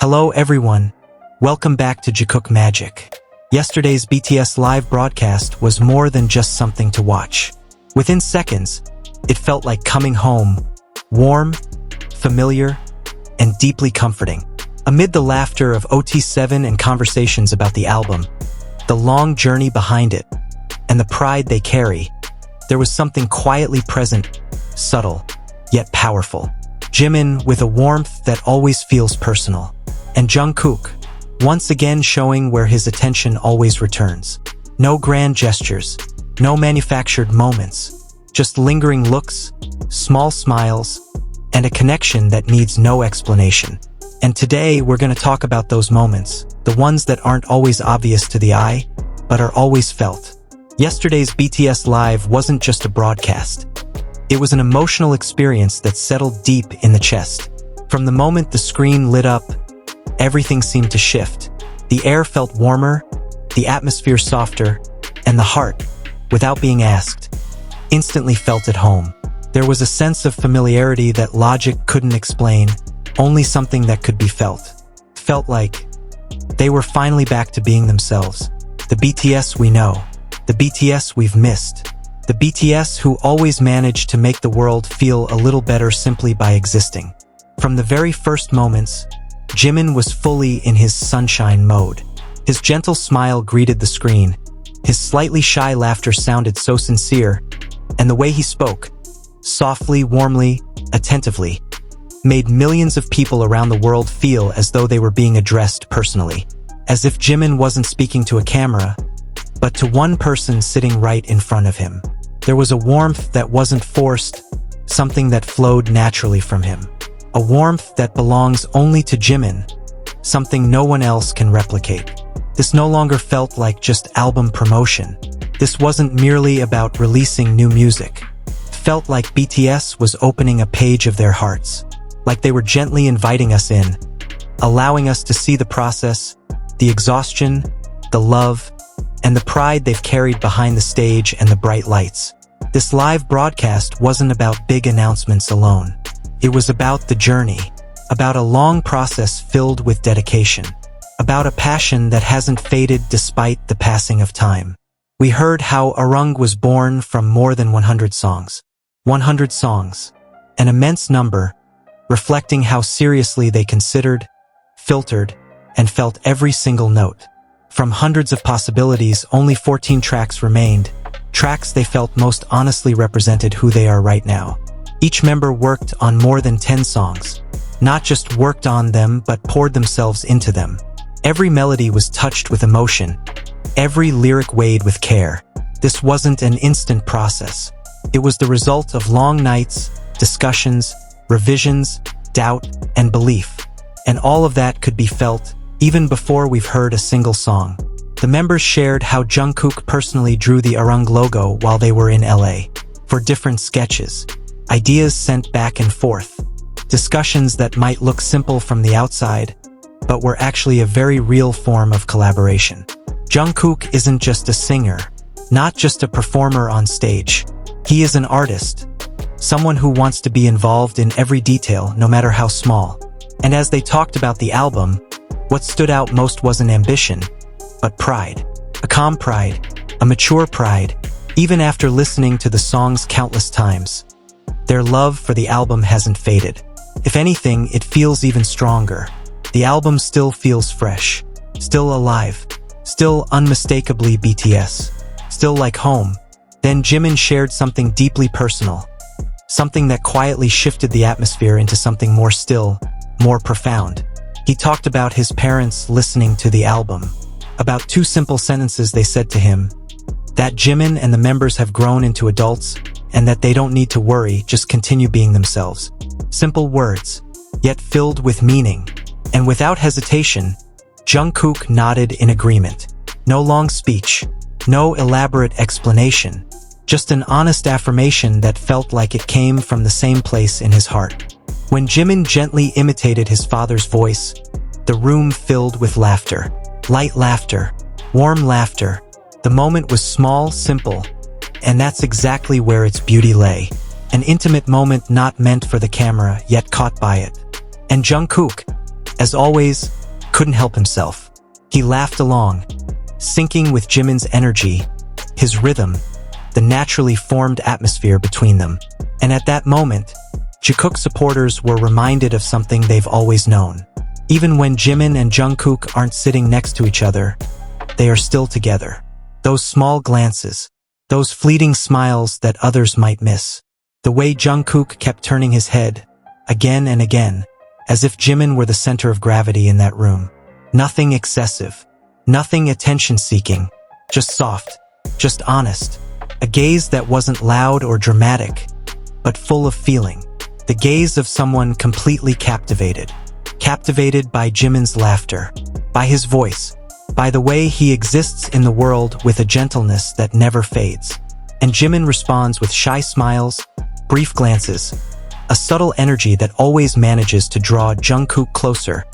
Hello everyone, welcome back to Jikook Magic. Yesterday's BTS live broadcast was more than just something to watch. Within seconds, it felt like coming home, warm, familiar, and deeply comforting. Amid the laughter of OT7 and conversations about the album, the long journey behind it, and the pride they carry, there was something quietly present, subtle, yet powerful. Jimin with a warmth that always feels personal, and Jungkook, once again showing where his attention always returns. No grand gestures, no manufactured moments, just lingering looks, small smiles, and a connection that needs no explanation. And today we're going to talk about those moments, the ones that aren't always obvious to the eye, but are always felt. Yesterday's BTS Live wasn't just a broadcast. It was an emotional experience that settled deep in the chest. From the moment the screen lit up, everything seemed to shift. The air felt warmer, the atmosphere softer, and the heart, without being asked, instantly felt at home. There was a sense of familiarity that logic couldn't explain, only something that could be felt. Felt like they were finally back to being themselves. The BTS we know, the BTS we've missed, the BTS who always managed to make the world feel a little better simply by existing. From the very first moments, Jimin was fully in his sunshine mode. His gentle smile greeted the screen. His slightly shy laughter sounded so sincere, and the way he spoke, softly, warmly, attentively, made millions of people around the world feel as though they were being addressed personally. As if Jimin wasn't speaking to a camera, but to one person sitting right in front of him. There was a warmth that wasn't forced, something that flowed naturally from him. A warmth that belongs only to Jimin, something no one else can replicate. This no longer felt like just album promotion. This wasn't merely about releasing new music. It felt like BTS was opening a page of their hearts, like they were gently inviting us in, allowing us to see the process, the exhaustion, the love, and the pride they've carried behind the stage and the bright lights. This live broadcast wasn't about big announcements alone. It was about the journey, about a long process filled with dedication, about a passion that hasn't faded despite the passing of time. We heard how Arung was born from more than 100 songs. 100 songs, an immense number, reflecting how seriously they considered, filtered, and felt every single note. From hundreds of possibilities, only 14 tracks remained, tracks they felt most honestly represented who they are right now. Each member worked on more than 10 songs, not just worked on them but poured themselves into them. Every melody was touched with emotion, every lyric weighed with care. This wasn't an instant process. It was the result of long nights, discussions, revisions, doubt, and belief. And all of that could be felt even before we've heard a single song. The members shared how Jungkook personally drew the Arung logo while they were in LA. For different sketches, ideas sent back and forth, discussions that might look simple from the outside, but were actually a very real form of collaboration. Jungkook isn't just a singer, not just a performer on stage. He is an artist, someone who wants to be involved in every detail, no matter how small. And as they talked about the album, what stood out most wasn't ambition, but pride. A calm pride, a mature pride. Even after listening to the songs countless times, their love for the album hasn't faded. If anything, it feels even stronger. The album still feels fresh, still alive, still unmistakably BTS, still like home. Then Jimin shared something deeply personal, something that quietly shifted the atmosphere into something more still, more profound. He talked about his parents listening to the album, about two simple sentences they said to him, that Jimin and the members have grown into adults, and that they don't need to worry, just continue being themselves. Simple words, yet filled with meaning. And without hesitation, Jungkook nodded in agreement. No long speech, no elaborate explanation, just an honest affirmation that felt like it came from the same place in his heart. When Jimin gently imitated his father's voice, the room filled with laughter. Light laughter, warm laughter. The moment was small, simple, and that's exactly where its beauty lay. An intimate moment not meant for the camera, yet caught by it. And Jungkook, as always, couldn't help himself. He laughed along, syncing with Jimin's energy, his rhythm, the naturally formed atmosphere between them. And at that moment, Jikook supporters were reminded of something they've always known. Even when Jimin and Jungkook aren't sitting next to each other, they are still together. Those small glances, those fleeting smiles that others might miss. The way Jungkook kept turning his head, again and again, as if Jimin were the center of gravity in that room. Nothing excessive, nothing attention-seeking, just soft, just honest. A gaze that wasn't loud or dramatic, but full of feeling. The gaze of someone completely captivated. Captivated by Jimin's laughter, by his voice, by the way he exists in the world with a gentleness that never fades. And Jimin responds with shy smiles, brief glances, a subtle energy that always manages to draw Jungkook closer,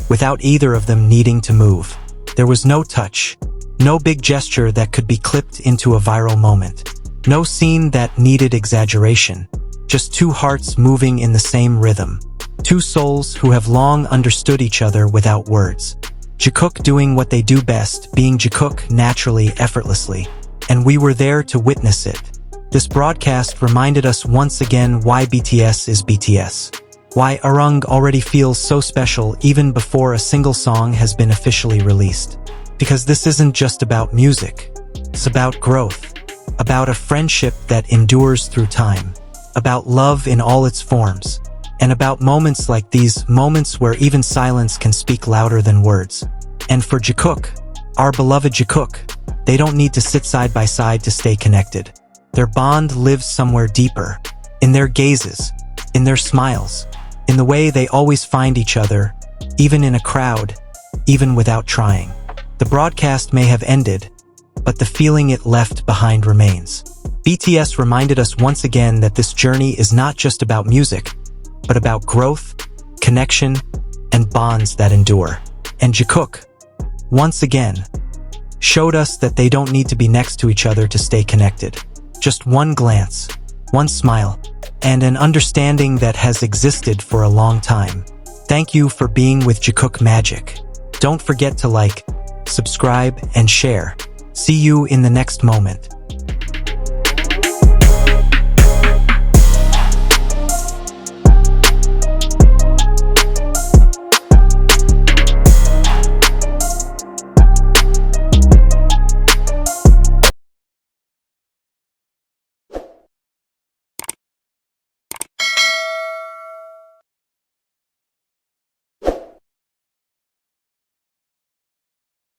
without either of them needing to move. There was no touch, no big gesture that could be clipped into a viral moment, no scene that needed exaggeration, just two hearts moving in the same rhythm, two souls who have long understood each other without words. Jikook doing what they do best, being Jikook naturally, effortlessly, and we were there to witness it. This broadcast reminded us once again why BTS is BTS. Why Arung already feels so special even before a single song has been officially released. Because this isn't just about music. It's about growth. About a friendship that endures through time. About love in all its forms. And about moments like these, moments where even silence can speak louder than words. And for Jikook, our beloved Jikook, they don't need to sit side by side to stay connected. Their bond lives somewhere deeper. In their gazes. In their smiles. In the way they always find each other, even in a crowd, even without trying. The broadcast may have ended, but the feeling it left behind remains. BTS reminded us once again that this journey is not just about music, but about growth, connection, and bonds that endure. And Jikook, once again, showed us that they don't need to be next to each other to stay connected. Just one glance, one smile, and an understanding that has existed for a long time. Thank you for being with Jikook Magic. Don't forget to like, subscribe, and share. See you in the next moment.